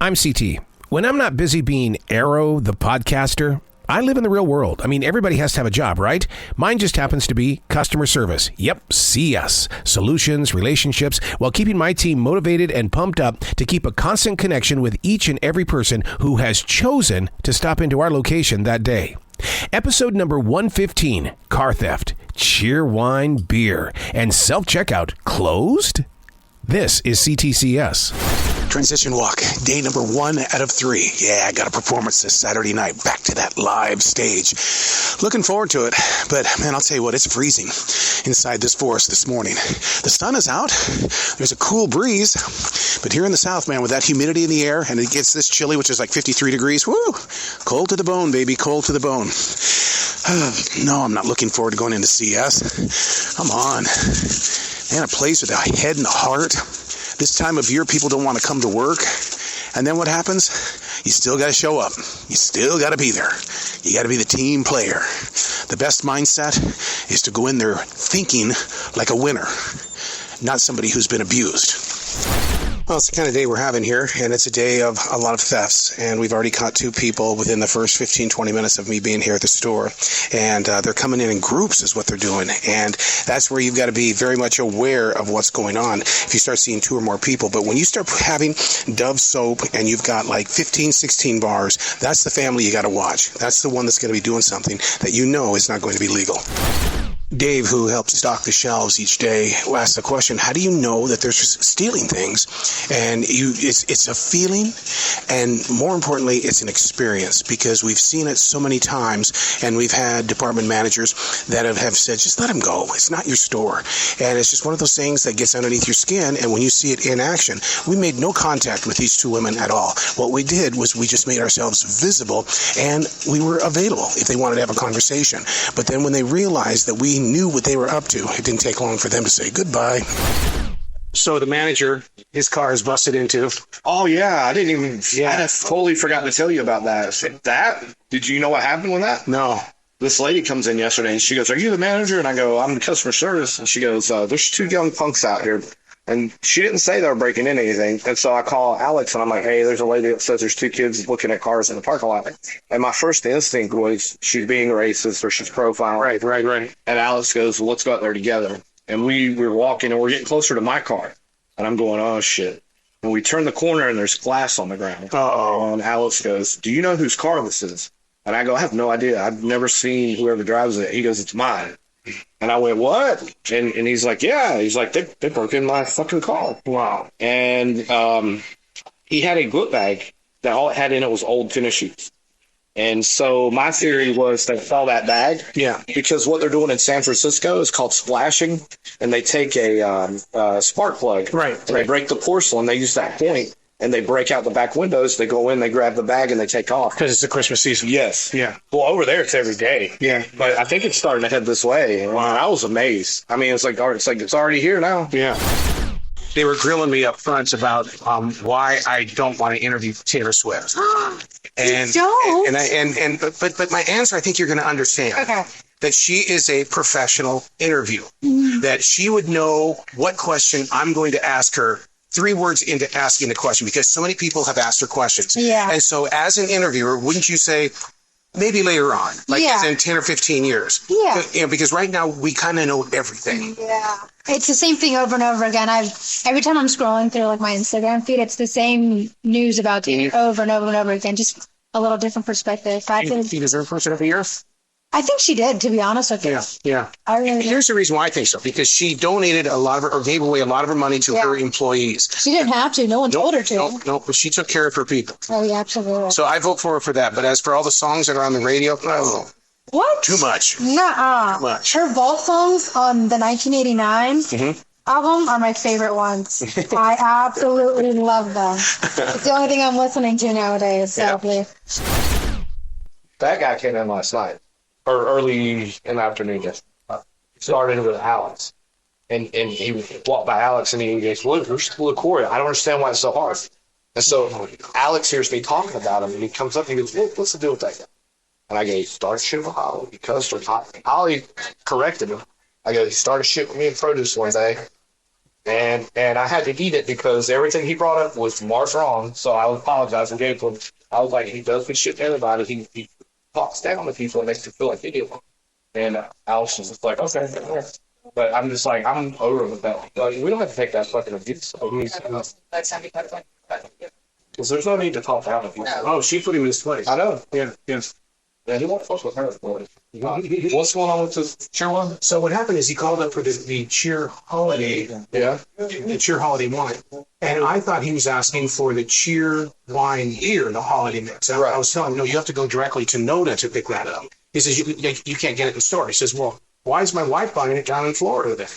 I'm CT. When I'm not busy being Arroe, the podcaster, I live in the real world. I mean, everybody has to have a job, right? Mine just happens to be customer service. Yep, CS. Solutions, relationships, while keeping my team motivated and pumped up to keep a constant connection with each and every person who has chosen to stop into our location that day. Episode number 115, car theft, Cheerwine beer, and self-checkout closed? This is C.T.C.S. Transition walk, day number 1 out of 3. Yeah, I got a performance this Saturday night, back to that live stage. Looking forward to it, but man, I'll tell you what, it's freezing inside this forest this morning. The sun is out, there's a cool breeze, but here in the south, man, with that humidity in the air, and it gets this chilly, which is like 53 degrees, woo, cold to the bone, baby, cold to the bone. No, I'm not looking forward to going into CS. Come on. Man, a place with a head and a heart. This time of year, people don't want to come to work. And then what happens? You still got to show up. You still got to be there. You got to be the team player. The best mindset is to go in there thinking like a winner, not somebody who's been abused. Well, it's the kind of day we're having here, and it's a day of a lot of thefts, and we've already caught 2 people within the first 15, 20 minutes of me being here at the store, and they're coming in groups is what they're doing, and that's where you've got to be very much aware of what's going on if you start seeing 2 or more people. But when you start having Dove soap and you've got like 15, 16 bars, that's the family you got to watch. That's the one that's going to be doing something that you know is not going to be legal. Dave, who helps stock the shelves each day, asks the question, how do you know that they're stealing things? And it's a feeling, and more importantly, it's an experience, because we've seen it so many times, and we've had department managers that have said, just let them go. It's not your store. And it's just one of those things that gets underneath your skin, and when you see it in action, we made no contact with these 2 women at all. What we did was we just made ourselves visible, and we were available if they wanted to have a conversation. But then when they realized that we knew what they were up to, it didn't take long for them to say goodbye. So the manager, his car is busted into. Oh, yeah. I totally forgot to tell you about that. Did you know what happened with that? No. This lady comes in yesterday, and she goes, are you the manager? And I go, I'm the customer service. And she goes, there's 2 young punks out here. And she didn't say they were breaking in anything. And so I call Alex, and I'm like, hey, there's a lady that says there's 2 kids looking at cars in the parking lot. And my first instinct was she's being racist or she's profiling. Right. And Alex goes, well, let's go out there together. And we were walking, and we're getting closer to my car. And I'm going, oh, shit. And we turn the corner, and there's glass on the ground. Uh-oh. And Alex goes, do you know whose car this is? And I go, I have no idea. I've never seen whoever drives it. He goes, it's mine. And I went, what? And he's like, yeah. He's like, they broke in my fucking car. Wow. And he had a book bag that all it had in it was old tennis shoes. And so my theory was they saw that bag. Yeah. Because what they're doing in San Francisco is called splashing. And they take a spark plug. Right. They break the porcelain. They use that point. And they break out the back windows. They go in, they grab the bag, and they take off. Because it's the Christmas season. Yes. Yeah. Well, over there, it's every day. Yeah. But I think it's starting to head this way. And I was amazed. I mean, it's like it's already here now. Yeah. They were grilling me up front about why I don't want to interview Taylor Swift. And don't. But my answer, I think you're going to understand. Okay. That she is a professional interviewer. That she would know what question I'm going to ask her 3 words into asking the question, because so many people have asked her questions. Yeah. And so as an interviewer, wouldn't you say, maybe later on, like in 10 or 15 years? Yeah. You know, because right now we kind of know everything. Yeah. It's the same thing over and over again. Every time I'm scrolling through like my Instagram feed, it's the same news about Taylor over and over and over again, just a little different perspective. She deserves Person of the Year? I think she did, to be honest with you. Yeah. I really did. Here's the reason why I think so, because she donated a lot of her, or gave away a lot of her money to her employees. She didn't have to. No one told her to. No, but she took care of her people. Oh, yeah, absolutely. So I vote for her for that. But as for all the songs that are on the radio, what? Too much. Nuh-uh. Too much. Her vault songs on the 1989 album are my favorite ones. I absolutely love them. It's the only thing I'm listening to nowadays, sadly. That guy came in last night. Or early in the afternoon, started with Alex. And he walked by Alex and he goes, look, there's Corey. I don't understand why it's so hard. And so Alex hears me talking about him, and he comes up and he goes, look, what's the deal with that guy? And I go, he started shit with Holly. He cussed her. Holly corrected him. I go, he started shit with me in produce one day. And I had to eat it because everything he brought up was marked wrong. So I apologized and gave it to him. I was like, he does good shit to everybody. He talks down to people and makes you feel like you do. And Alice was just like, okay. But I'm just like, I'm over with that. Like, we don't have to take that fucking abuse. Because there's no need to talk down to people. Oh, she put him in his place. I know. Yeah. Yeah, he won't fuck with her. What's going on with this Cheerwine? So what happened is he called up for the cheer holiday. Yeah. The cheer holiday wine. And I thought he was asking for the cheer wine beer, the holiday mix. I was telling him, no, you have to go directly to Noda to pick that up. He says, you can't get it in the store. He says, well, why is my wife buying it down in Florida then?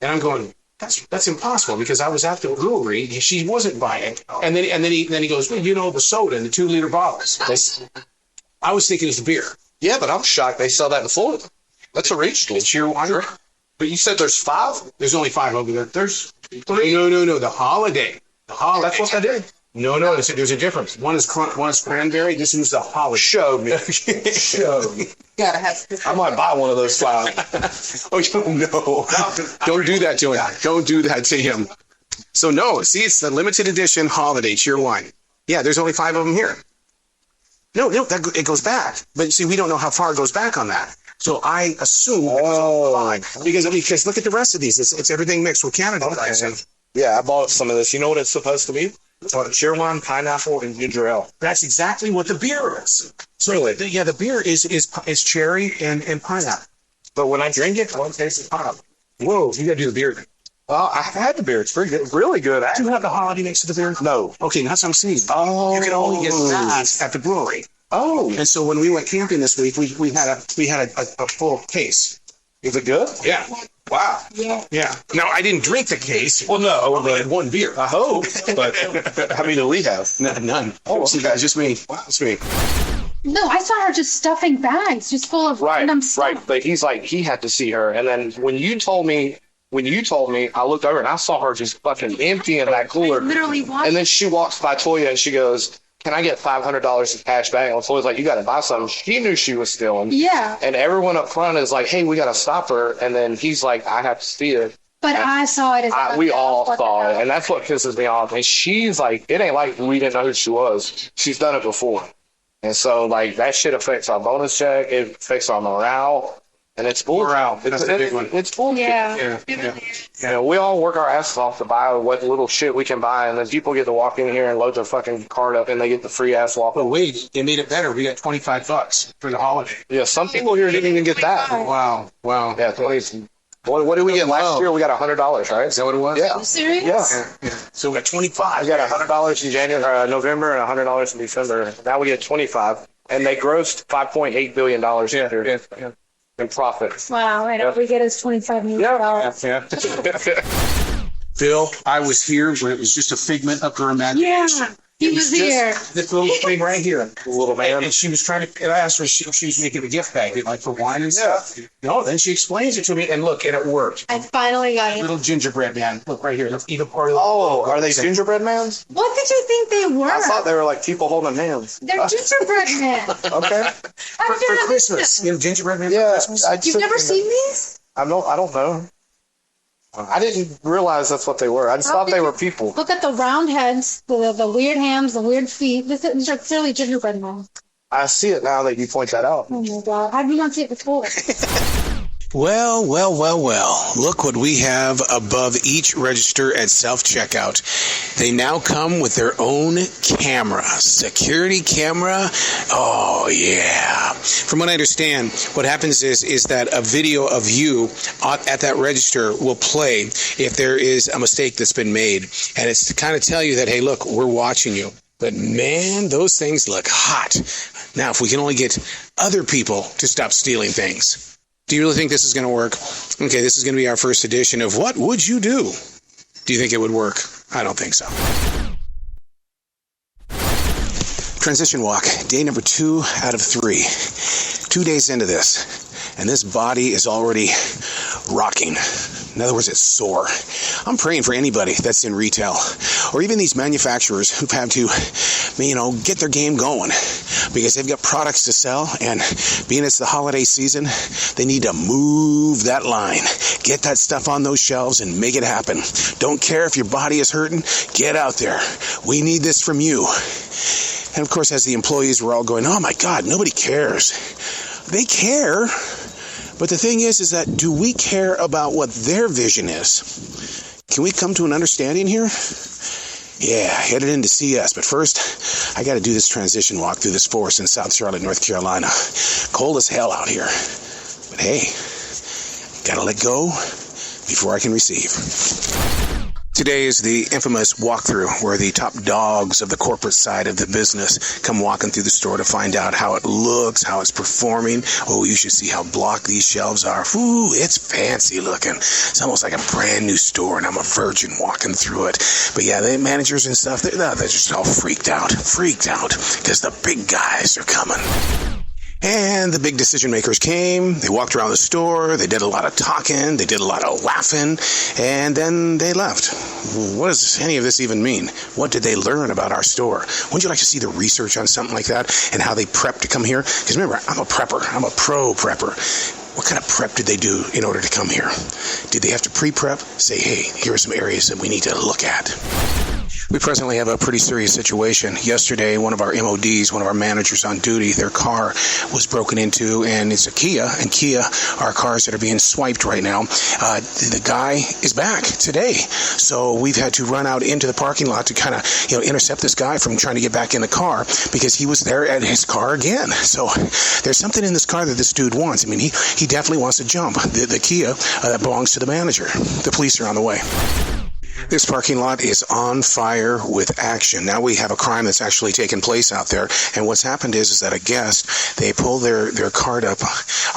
And I'm going, that's impossible because I was at the brewery. She wasn't buying it. And then he goes, well, you know, the soda in the 2-liter bottles. I was thinking it was the beer. Yeah, but I'm shocked they sell that in Florida. That's a regional. Cheerwine. But you said there's 5? There's only 5 over there. There's 3. No. The holiday. That's what I did. No. There's a difference. One is cranberry. This one's the holiday. Show me. Show me. Gotta have. I might buy one of those 5. Oh, no. Don't do that to him. Don't do that to him. So, no. See, it's the limited edition holiday Cheerwine. Yeah, there's only 5 of them here. No, it goes back. But see, we don't know how far it goes back on that. So I assume because look at the rest of these. It's everything mixed with Canada. Okay. Yeah, I bought some of this. You know what it's supposed to be? Cheerwine, pineapple, and ginger ale. That's exactly what the beer is. So Really? The beer is cherry and pineapple. But when I drink it, one tastes of pineapple. Whoa, you got to do the beer. I've had the beer. It's pretty good. Really good. Do you have the holiday mix of the beer? No. Okay, that's what I'm saying. Oh. You can only get that at the brewery. Oh. And so when we went camping this week, we had a full case. Is it good? Yeah. Wow. Yeah. Now I didn't drink the case. Well, no. I had one beer. I hope. But how many do we have? None. Oh, See, okay. guys, just me. Just me. No, I saw her just stuffing bags, just full of random stuff. Right. But he's like, he had to see her. And then when you told me, I looked over and I saw her just fucking emptying that cooler. I literally watched. And then she walks by Toya and she goes, can I get $500 in cash back? And Toya's like, you got to buy something. She knew she was stealing. Yeah. And everyone up front is like, hey, we got to stop her. And then he's like, I have to see it. But I saw it as We all saw it. And that's what pisses me off. And she's like, it ain't like we didn't know who she was. She's done it before. And so, like, that shit affects our bonus check. It affects our morale. And it's bullshit. Morale. That's the big one. It's bullshit. Yeah. You know, we all work our asses off to buy what little shit we can buy, and then people get to walk in here and load their fucking cart up, and they get the free ass walk. But wait, they made it better. We got $25 for the holiday. Yeah, some people here didn't even get that. Wow. Yeah, 20. What did we get last year? We got $100, right? Is that what it was? Yeah. Are you serious? Yeah. So we got 25. We got $100 in January, November, and $100 in December. Now we get 25, and they grossed $5.8 billion this year in profit. Wow, and all we get is $25 million. Yeah. Phil, I was here when it was just a figment of her imagination. Yeah, he was here. This little thing right here. Little man. And she was trying to, and I asked her if she was making a gift bag, like for wine and stuff. No, then she explains it to me, and look, and it worked. I finally got it. Little gingerbread man. Look right here. Let's eat a part of the. Oh, are they gingerbread mans? What did you think they were? I thought they were like people holding hands. They're gingerbread men. Okay. For Christmas. You know, gingerbread man Yeah. for Christmas? You've never seen these? I don't know. I didn't realize that's what they were. I just thought they were people. Look at the round heads, the weird hands, the weird feet. These are clearly gingerbread men. I see it now that you point that out. Oh my god, how did you not see it before? Well. Look what we have above each register at self-checkout. They now come with their own camera. Security camera. Oh, yeah. From what I understand, what happens is that a video of you at that register will play if there is a mistake that's been made. And it's to kind of tell you that, hey, look, we're watching you. But man, those things look hot. Now, if we can only get other people to stop stealing things. Do you really think this is going to work? Okay, this is going to be our first edition of What Would You Do? Do you think it would work? I don't think so. Transition walk, day number 2 out of 3. 2 days into this, and this body is already rocking. In other words, it's sore. I'm praying for anybody that's in retail, or even these manufacturers who've had to, get their game going. because they've got products to sell, and being it's the holiday season, they need to move that line. Get that stuff on those shelves and make it happen. Don't care if your body is hurting, get out there. We need this from you. And of course, as the employees were all going, oh my God, nobody cares. They care. But the thing is that do we care about what their vision is? Can we come to an understanding here? Yeah, headed into CS, but first, I got to do this transition walk through this forest in South Charlotte, North Carolina. Cold as hell out here. But hey, got to let go before I can receive. Today is the infamous walkthrough where the top dogs of the corporate side of the business come walking through the store to find out how it looks, how it's performing. Oh, you should see how blocked these shelves are. Ooh, it's fancy looking. It's almost like a brand new store, and I'm a virgin walking through it. But yeah, the managers and stuff, they're just all freaked out because the big guys are coming. And the big decision makers came, they walked around the store, they did a lot of talking, they did a lot of laughing, and then they left. What does any of this even mean? What did they learn about our store? Wouldn't you like to see the research on something like that and how they prep to come here? Because remember, I'm a prepper. I'm a pro prepper. What kind of prep did they do in order to come here? Did they have to pre-prep? Say, hey, here are some areas that we need to look at. We presently have a pretty serious situation. Yesterday, one of our MODs, one of our managers on duty, their car was broken into, and it's a Kia, and Kia are cars that are being swiped right now. The guy is back today, so we've had to run out into the parking lot to kind of, intercept this guy from trying to get back in the car because he was there at his car again. So there's something in this car that this dude wants. I mean, he definitely wants to jump. The Kia that belongs to the manager. The police are on the way. This parking lot is on fire with action. Now we have a crime that's actually taken place out there. And what's happened is that a guest, they pull their cart up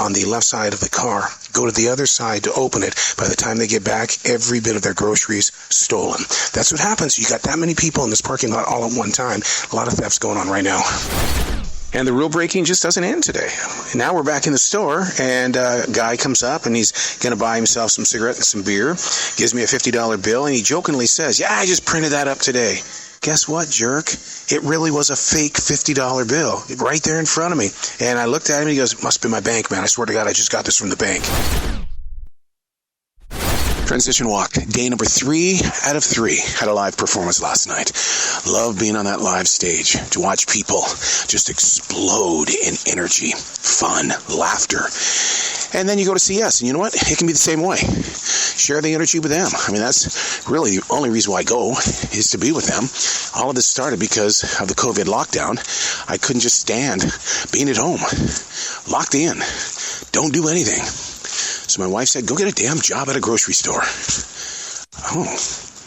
on the left side of the car, go to the other side to open it. By the time they get back, every bit of their groceries stolen. That's what happens. You got that many people in this parking lot all at one time. A lot of thefts going on right now. And the rule breaking just doesn't end today. Now we're back in the store, and a guy comes up, and he's going to buy himself some cigarette and some beer, gives me a $50 bill, and he jokingly says, yeah, I just printed that up today. Guess what, jerk? It really was a fake $50 bill right there in front of me. And I looked at him, and he goes, it must be my bank, man. I swear to God, I just got this from the bank. Transition walk, day number 3 out of 3. Had a live performance last night. Love being on that live stage to watch people just explode in energy, fun, laughter. And then you go to CS, and you know what? It can be the same way. Share the energy with them. I mean, that's really the only reason why I go is to be with them. All of this started because of the COVID lockdown. I couldn't just stand being at home, locked in, don't do anything. So my wife said, go get a damn job at a grocery store. Oh,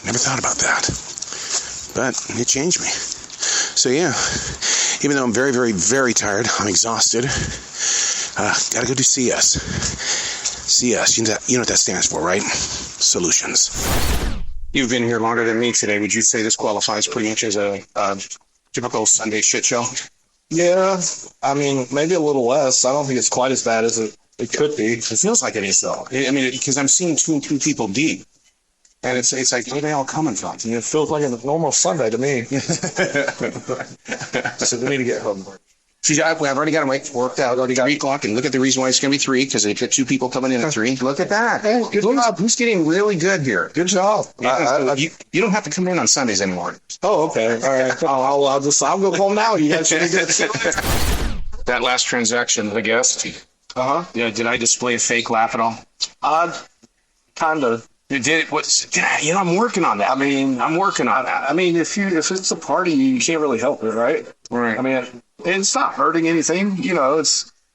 never thought about that. But it changed me. So yeah, even though I'm very, very, very tired, I'm exhausted, gotta go do CS. CS, you know what that stands for, right? Solutions. You've been here longer than me today. Would you say this qualifies pretty much as a typical Sunday shit show? Yeah, I mean, maybe a little less. I don't think it's quite as bad as it could be. It feels like it is, though. I mean, because I'm seeing two people deep. And it's like, where are they all coming from? It feels like a normal Sunday to me. So we need to get home. See, I've already got them worked out. Already got 3 o'clock, and look at the reason why it's going to be 3, because they've got 2 people coming in at 3. Look at that. Hey, good job. Who's getting really good here? Good job. You don't have to come in on Sundays anymore. Oh, okay. All right. I'll go home now. You guys should be good. That last transaction, the guest. Yeah. Did I display a fake laugh at all? Kind of. I'm working on that. I'm working on that. I mean, if it's a party, you can't really help it, right? Right. I mean, it's not hurting anything.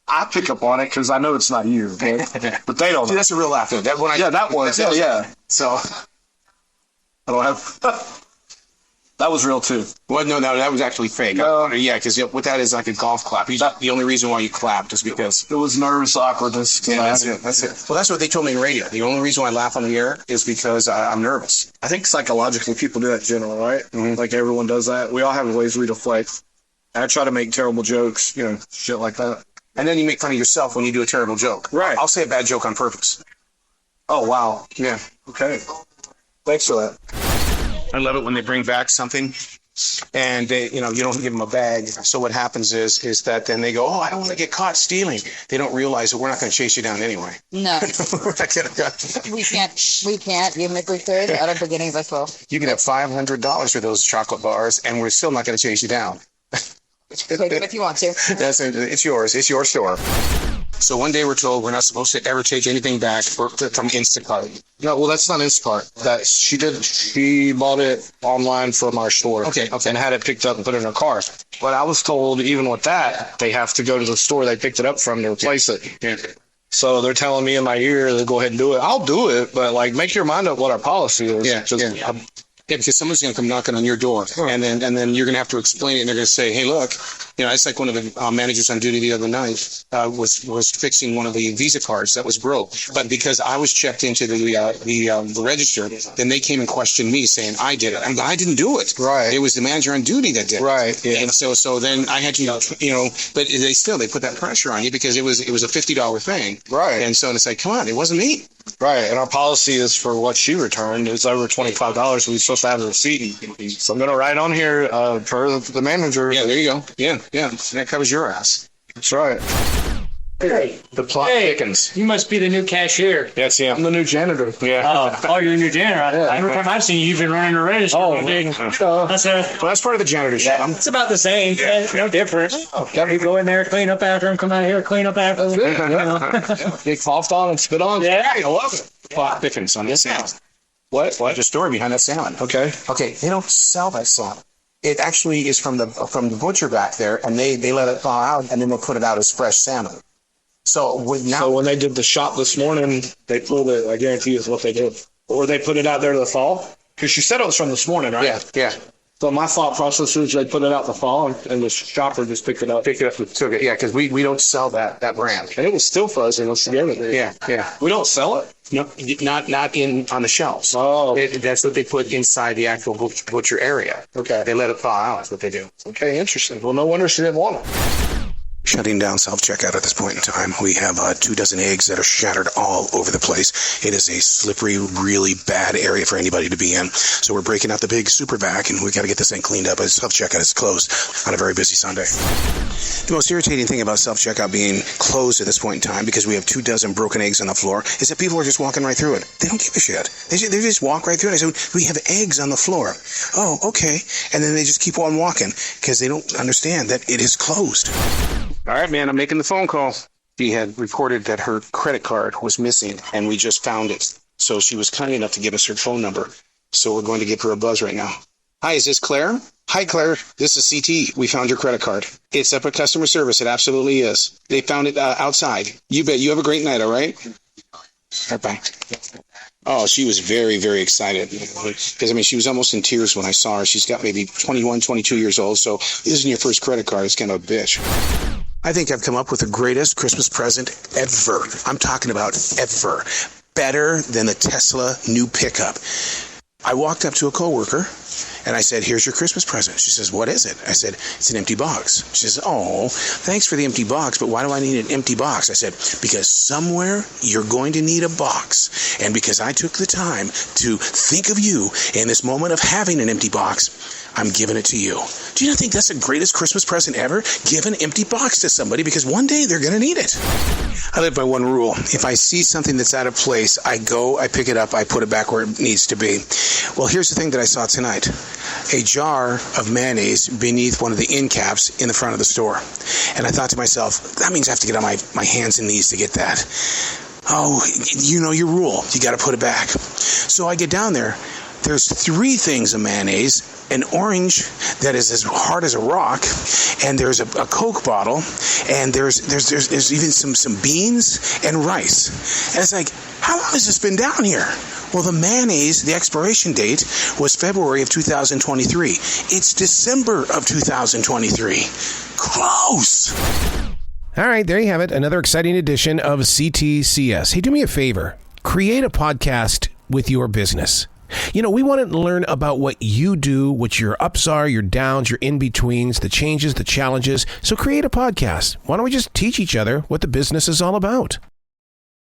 I pick up on it because I know it's not you, but they don't. See, that's a real laugh. That was. Yeah. So I don't have. That was real too. Well, no, that was actually fake. Yeah, because what that is like a golf clap. The only reason why you clapped is because it was nervous awkwardness. Yeah, that's it. Well, that's what they told me in radio. The only reason why I laugh on the air is because I'm nervous. I think psychologically people do that in general, right? Mm-hmm. Like everyone does that. We all have ways we deflect. I try to make terrible jokes, shit like that. And then you make fun of yourself when you do a terrible joke. Right. I'll say a bad joke on purpose. Oh, wow. Yeah. Okay. Thanks for that. I love it when they bring back something and they, you don't give them a bag. So what happens is that then they go, oh, I don't want to get caught stealing. They don't realize that we're not going to chase you down anyway. No. We're not gonna, We can't, even if we could. I don't think any of us will. you can have $500 for those chocolate bars, and we're still not going to chase you down. Take them if you want to. It's yours. It's your store. So one day we're told we're not supposed to ever take anything back from Instacart. No, well, that's not Instacart. That she bought it online from our store. Okay. And had it picked up and put it in her car. But I was told even with that, they have to go to the store they picked it up from to replace it. Yeah. So they're telling me in my ear to go ahead and do it. I'll do it, but make your mind up what our policy is. Yeah, because someone's going to come knocking on your door, and then you're going to have to explain it, and they're going to say, hey, look, it's like one of the managers on duty the other night was fixing one of the Visa cards that was broke. But because I was checked into the register, then they came and questioned me saying I did it. I didn't do it. Right. It was the manager on duty that did it. Right. Yeah. And so then I had to, but they put that pressure on you because it was a $50 thing. Right. And so it's like, come on, it wasn't me. Right, and our policy is for what she returned. It's over $25. We're supposed to have a receipt. So I'm going to write on here for the manager. Yeah, there you go. Yeah. That covers your ass. That's right. Hey, The plot thickens. you must be the new cashier. Yes, yeah. I'm the new janitor. Yeah. Oh, you're the new janitor. Every time I've seen you, you've been running the register. That's Well, that's part of the janitor's job. it's about the same. No different. You go in there, clean up after them, come out here, clean up after them. Get coughed on and spit on. Yeah. I love it. Plot thickens on that salmon. What? There's a story behind that salmon. Okay. Okay, they don't sell that salmon. It actually is from the butcher back there, and they let it thaw out, and then they put it out as fresh salmon. So when they did the shop this morning, they pulled it. I guarantee you is what they did. Or they put it out there to the fall. Because she said it was from this morning, right? Yeah. So my thought process is they put it out the fall, and the shopper just picked it up. Pick it up and took it. Yeah, because we don't sell that brand. And it was still fuzzy. Let's get it. Yeah. We don't sell it? No, not on the shelves. Oh. That's what they put inside the actual butcher area. Okay. They let it thaw out. That's what they do. Okay, interesting. Well, no wonder she didn't want it. Shutting down self-checkout at this point in time. We have 24 eggs that are shattered all over the place. It is a slippery, really bad area for anybody to be in. So we're breaking out the big super vac, and we got to get this thing cleaned up as self-checkout is closed on a very busy Sunday. The most irritating thing about self-checkout being closed at this point in time, because we have 24 broken eggs on the floor, is that people are just walking right through it. They don't give a shit. They just walk right through it. I said, we have eggs on the floor. Oh, okay. And then they just keep on walking because they don't understand that it is closed. All right, man, I'm making the phone call. She had reported that her credit card was missing, and we just found it. So she was kind enough to give us her phone number. So we're going to give her a buzz right now. Hi, is this Claire? Hi, Claire. This is CT. We found your credit card. It's up at customer service. It absolutely is. They found it outside. You bet. You have a great night, all right? Bye. Oh, she was very, very excited. Because, she was almost in tears when I saw her. She's got maybe 21, 22 years old. So this isn't your first credit card. It's kind of a bitch. I think I've come up with the greatest Christmas present ever. I'm talking about ever. Better than the Tesla new pickup. I walked up to a coworker and I said, here's your Christmas present. She says, what is it? I said, it's an empty box. She says, oh, thanks for the empty box, but why do I need an empty box? I said, because somewhere you're going to need a box. And because I took the time to think of you in this moment of having an empty box, I'm giving it to you. Do you not think that's the greatest Christmas present ever? Give an empty box to somebody because one day they're going to need it. I live by one rule. If I see something that's out of place, I go, I pick it up, I put it back where it needs to be. Well, here's the thing that I saw tonight. A jar of mayonnaise beneath one of the end caps in the front of the store. And I thought to myself, that means I have to get on my hands and knees to get that. Oh, you know your rule. You got to put it back. So I get down there. There's 3 things of mayonnaise, an orange that is as hard as a rock, and there's a Coke bottle, and there's even some beans and rice. And it's like, how long has this been down here? Well, the mayonnaise, the expiration date was February of 2023. It's December of 2023. Close. All right, there you have it. Another exciting edition of C.T.C.S. Hey, do me a favor. Create a podcast with your business. We want to learn about what you do, what your ups are, your downs, your in-betweens, the changes, the challenges. So create a podcast. Why don't we just teach each other what the business is all about?